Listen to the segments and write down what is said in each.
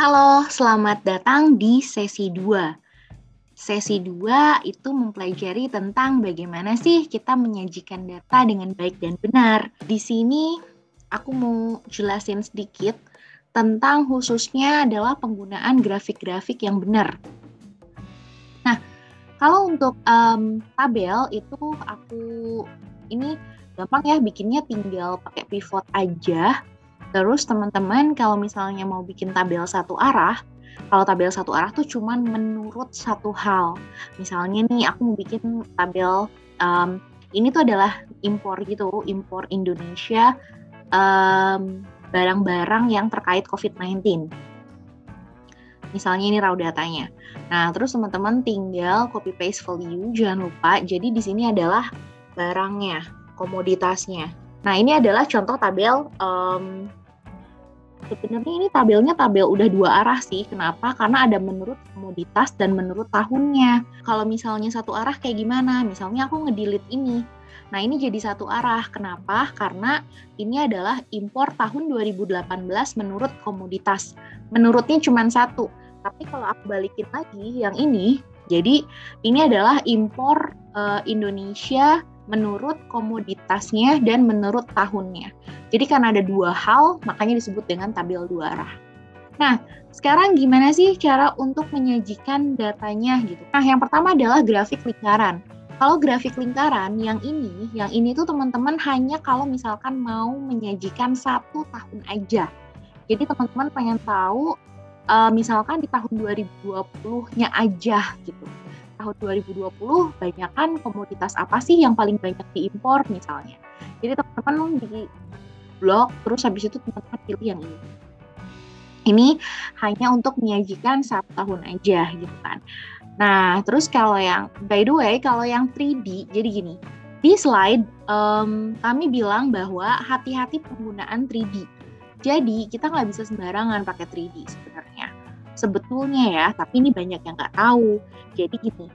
Halo, selamat datang di sesi 2. Sesi 2 itu mempelajari tentang bagaimana sih kita menyajikan data dengan baik dan benar. Di sini aku mau jelasin sedikit tentang khususnya adalah penggunaan grafik-grafik yang benar. Nah, kalau untuk tabel itu ini gampang ya, bikinnya tinggal pakai pivot aja. Terus teman-teman kalau misalnya mau bikin tabel satu arah, kalau tabel satu arah tuh cuman menurut satu hal. Misalnya nih aku mau bikin tabel, ini tuh adalah impor Indonesia barang-barang yang terkait COVID-19. Misalnya ini raw datanya. Nah, terus teman-teman tinggal copy paste value, jangan lupa. Jadi di sini adalah barangnya, komoditasnya. Nah, ini adalah contoh tabel. Sebenarnya ini tabelnya tabel udah dua arah sih. Kenapa? Karena ada menurut komoditas dan menurut tahunnya. Kalau misalnya satu arah kayak gimana? Misalnya aku nge-delete ini. Nah, ini jadi satu arah. Kenapa? Karena ini adalah impor tahun 2018 menurut komoditas. Menurutnya cuma satu. Tapi kalau aku balikin lagi yang ini, jadi ini adalah impor Indonesia menurut komoditasnya dan menurut tahunnya. Jadi karena ada dua hal, makanya disebut dengan tabel dua arah. Nah, sekarang gimana sih cara untuk menyajikan datanya gitu? Nah, yang pertama adalah grafik lingkaran. Kalau grafik lingkaran, yang ini tuh teman-teman hanya kalau misalkan mau menyajikan satu tahun aja. Jadi teman-teman pengen tahu, misalkan di tahun 2020-nya aja gitu. Tahun 2020 banyakkan komoditas apa sih yang paling banyak diimpor misalnya. Jadi teman-teman di blog, terus habis itu teman-teman pilih yang ini. Ini hanya untuk menyajikan satu tahun aja gitu kan. Nah, terus kalau yang, by the way, kalau yang 3D, jadi gini. Di slide, kami bilang bahwa hati-hati penggunaan 3D. Jadi, kita nggak bisa sembarangan pakai 3D sebenarnya. Sebetulnya ya, tapi ini banyak yang nggak tahu. Jadi gini,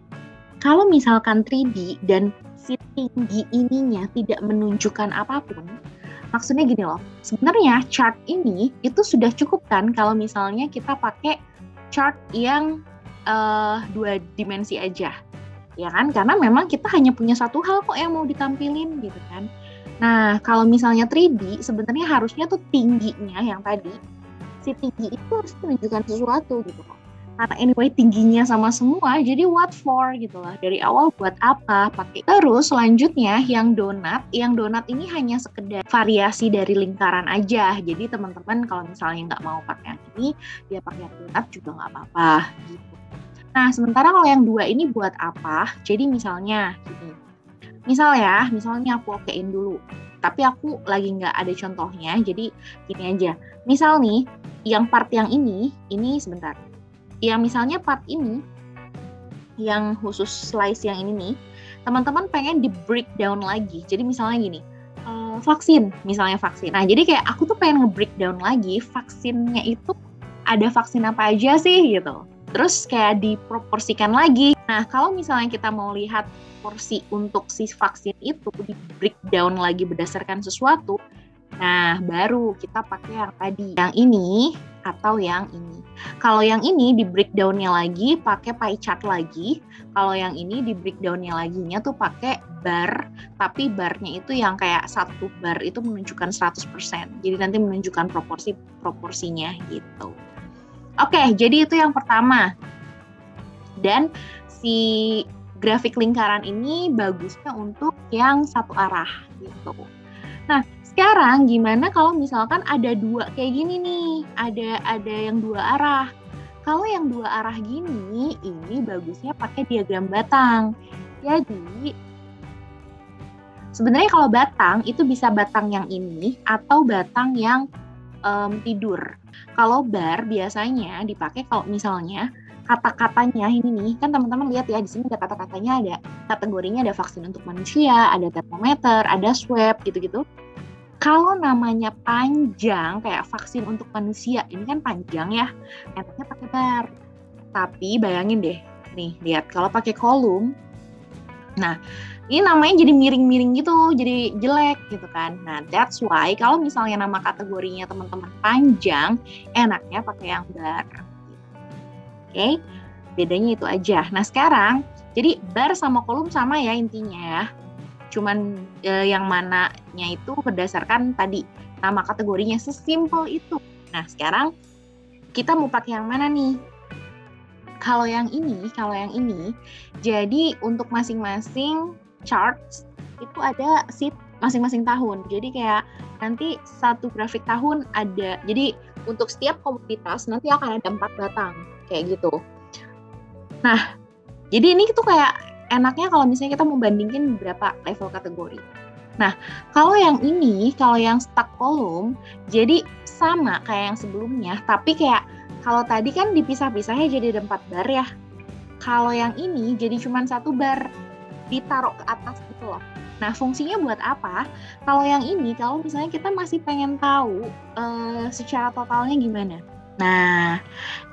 kalau misalkan 3D dan si tinggi ininya tidak menunjukkan apapun, maksudnya gini loh, sebenarnya chart ini itu sudah cukup kan kalau misalnya kita pakai chart yang 2 dimensi aja, ya kan? Karena memang kita hanya punya satu hal kok yang mau ditampilin gitu kan. Nah, kalau misalnya 3D, sebenarnya harusnya tuh tingginya yang tadi, si tinggi itu harus menunjukkan sesuatu gitu loh. Karena anyway tingginya sama semua, jadi what for gitu lah. Dari awal buat apa pakai. Terus selanjutnya yang donat ini hanya sekedar variasi dari lingkaran aja. Jadi teman-teman kalau misalnya nggak mau pakai yang ini, ya pakai yang donat juga nggak apa-apa gitu. Nah, sementara kalau yang dua ini buat apa? Jadi misalnya gini. Misalnya aku okein dulu. Tapi aku lagi nggak ada contohnya, jadi gini aja. Misal nih, yang part yang ini sebentar. Yang misalnya part ini, yang khusus slice yang ini nih, teman-teman pengen di breakdown lagi. Jadi misalnya gini, vaksin. Nah, jadi kayak aku tuh pengen nge-breakdown lagi, vaksinnya itu ada vaksin apa aja sih gitu. Terus kayak diproporsikan lagi. Nah, kalau misalnya kita mau lihat porsi untuk si vaksin itu di breakdown lagi berdasarkan sesuatu, nah baru kita pakai yang tadi, yang ini atau yang ini. Kalau yang ini di breakdown-nya lagi pakai pie chart lagi, kalau yang ini di breakdown-nya laginya tuh pakai bar, tapi barnya itu yang kayak satu bar itu menunjukkan 100%. Jadi nanti menunjukkan proporsinya gitu. Oke, jadi itu yang pertama. Dan si grafik lingkaran ini bagusnya untuk yang satu arah gitu. Nah, sekarang gimana kalau misalkan ada dua kayak gini nih, ada yang dua arah. Kalau yang dua arah gini, ini bagusnya pakai diagram batang. Jadi sebenarnya kalau batang itu bisa batang yang ini atau batang yang tidur. Kalau bar biasanya dipakai kalau misalnya kata-katanya ini nih, kan teman-teman lihat ya di sini ada kata-katanya, ada kategorinya, ada vaksin untuk manusia, ada termometer, ada swab gitu-gitu. Kalau namanya panjang kayak vaksin untuk manusia, ini kan panjang ya, enaknya pakai bar. Tapi bayangin deh, nih lihat kalau pakai kolom, nah Ini namanya jadi miring-miring gitu, jadi jelek gitu kan. Nah, that's why kalau misalnya nama kategorinya teman-teman panjang, enaknya pakai yang bar. Oke, bedanya itu aja. Nah, sekarang, jadi bar sama kolom sama ya intinya ya. Cuman yang mananya itu berdasarkan tadi nama kategorinya, sesimpel itu. Nah, sekarang kita mau pakai yang mana nih? Kalau yang ini, jadi untuk masing-masing charts itu ada sheet masing-masing tahun. Jadi kayak nanti satu grafik tahun ada. Jadi untuk setiap komoditas nanti akan ada 4 batang kayak gitu. Nah, jadi ini tuh kayak enaknya kalau misalnya kita mau bandingin beberapa level kategori. Nah, kalau yang ini, kalau yang stack kolom, jadi sama kayak yang sebelumnya, tapi kayak kalau tadi kan dipisah-pisahnya jadi ada 4 bar ya. Kalau yang ini jadi cuma 1 bar, ditaruh ke atas gitu loh. Nah, fungsinya buat apa? Kalau yang ini, kalau misalnya kita masih pengen tahu secara totalnya gimana. Nah,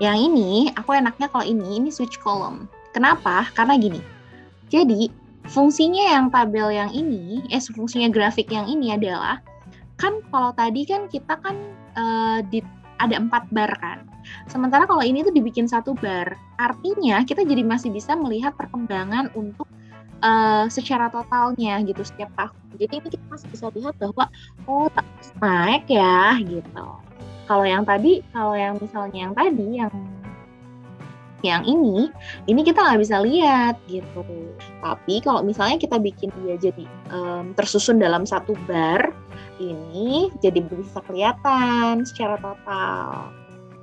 yang ini, aku enaknya kalau ini switch column. Kenapa? Karena gini, jadi fungsinya yang tabel yang ini, fungsinya grafik yang ini adalah, kan kalau tadi kan kita kan ada 4 bar kan. Sementara kalau ini tuh dibikin 1 bar. Artinya kita jadi masih bisa melihat perkembangan untuk secara totalnya gitu setiap tahun. Jadi ini kita masih bisa lihat bahwa naik ya gitu. Kalau yang misalnya yang ini kita nggak bisa lihat gitu. Tapi kalau misalnya kita bikin dia jadi tersusun dalam 1 bar, ini jadi bisa kelihatan secara total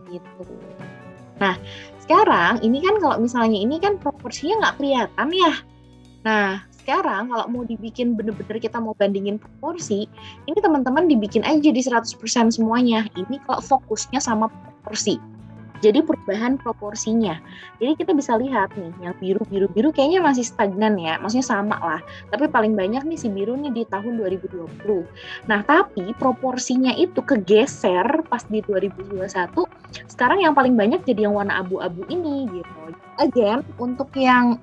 gitu. Nah, sekarang ini kan kalau misalnya ini kan proporsinya nggak kelihatan ya. Nah, sekarang kalau mau dibikin bener-bener kita mau bandingin proporsi, ini teman-teman dibikin aja di 100% semuanya. Ini kalau fokusnya sama proporsi. Jadi perubahan proporsinya. Jadi kita bisa lihat nih, yang biru kayaknya masih stagnan ya, maksudnya sama lah. Tapi paling banyak nih si biru nih di tahun 2020. Nah, tapi proporsinya itu kegeser pas di 2021. Sekarang yang paling banyak jadi yang warna abu-abu ini gitu. Again, untuk yang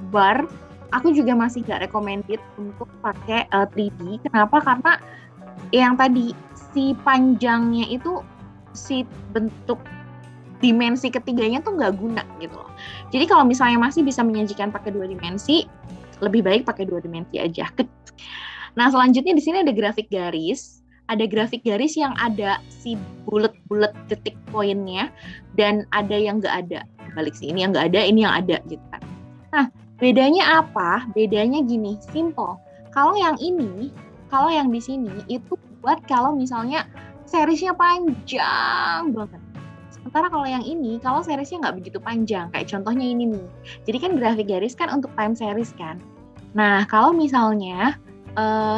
bar, aku juga masih nggak recommended untuk pakai 3D. Kenapa? Karena yang tadi si panjangnya itu, si bentuk dimensi ketiganya tuh nggak guna gitu loh. Jadi kalau misalnya masih bisa menyajikan pakai 2 dimensi, lebih baik pakai 2 dimensi aja. Nah, selanjutnya di sini ada grafik garis. Ada grafik garis yang ada si bulet-bulet titik poinnya, dan ada yang nggak ada. Balik sih, ini yang nggak ada, ini yang ada gitu kan. Nah, bedanya apa? Bedanya gini, simple. Kalau yang di sini itu buat kalau misalnya seriesnya panjang banget. Sementara kalau yang ini, kalau seriesnya nggak begitu panjang, kayak contohnya ini nih. Jadi kan grafik garis kan untuk time series kan. Nah, kalau misalnya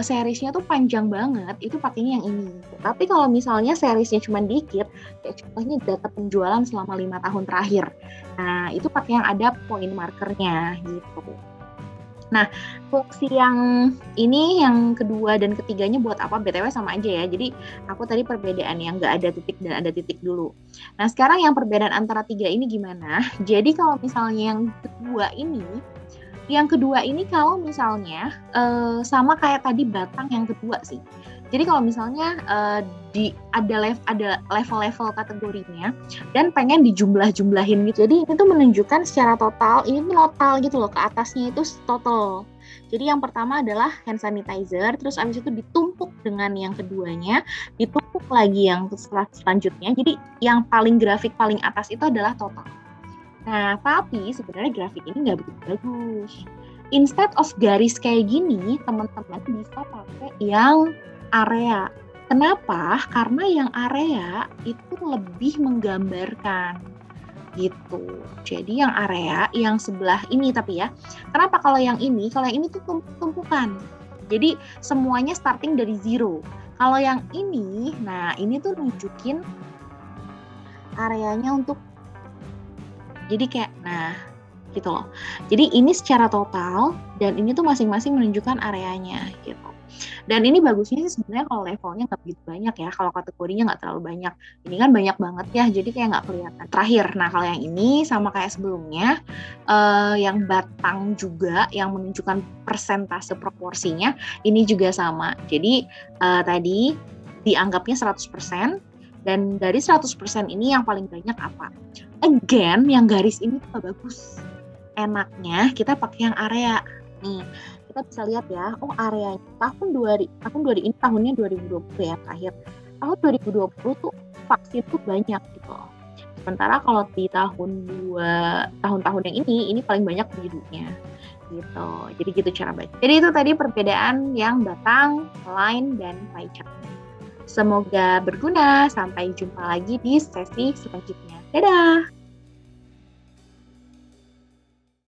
seriesnya tuh panjang banget, itu pakainya yang ini. Tapi kalau misalnya seriesnya cuma dikit, kayak contohnya data penjualan selama 5 tahun terakhir. Nah, itu pakai yang ada point markernya gitu. Nah, fungsi yang ini, yang kedua dan ketiganya buat apa? BTW sama aja ya. Jadi, aku tadi perbedaan yang nggak ada titik dan ada titik dulu. Nah, sekarang yang perbedaan antara 3 ini gimana? Jadi, kalau misalnya yang kedua ini kalau misalnya sama kayak tadi batang yang kedua sih. Jadi kalau misalnya ada level-level kategorinya dan pengen dijumlah-jumlahin gitu. Jadi ini tuh menunjukkan secara total, ini tuh total gitu loh, ke atasnya itu total. Jadi yang pertama adalah hand sanitizer, terus abis itu ditumpuk dengan yang keduanya, ditumpuk lagi yang selanjutnya. Jadi yang grafik paling atas itu adalah total. Nah, tapi sebenarnya grafik ini nggak begitu bagus. Instead of garis kayak gini, teman-teman bisa pakai yang area. Kenapa? Karena yang area itu lebih menggambarkan gitu. Jadi yang area, yang sebelah ini tapi ya. Kenapa kalau yang ini tuh tumpukan. Jadi semuanya starting dari 0. Kalau yang ini, nah ini tuh nunjukin areanya untuk, jadi kayak, nah gitu loh. Jadi ini secara total, dan ini tuh masing-masing menunjukkan areanya gitu. Dan ini bagusnya sih sebenarnya kalau levelnya nggak begitu banyak ya, kalau kategorinya nggak terlalu banyak. Ini kan banyak banget ya, jadi kayak nggak kelihatan. Terakhir, nah kalau yang ini sama kayak sebelumnya, yang batang juga, yang menunjukkan persentase proporsinya, ini juga sama. Jadi tadi dianggapnya 100%, dan dari 100% ini yang paling banyak apa? Again, yang garis ini tuh bagus. Enaknya kita pakai yang area. Nih, kita bisa lihat ya, areanya ini tahunnya 2020 ya terakhir. Tahun 2020 tuh vaksin tuh banyak gitu loh. Sementara kalau di tahun-tahun yang ini paling banyak birunya gitu. Jadi gitu cara baca. Jadi itu tadi perbedaan yang batang, line, dan pie chart. Semoga berguna. Sampai jumpa lagi di sesi selanjutnya. Dadah!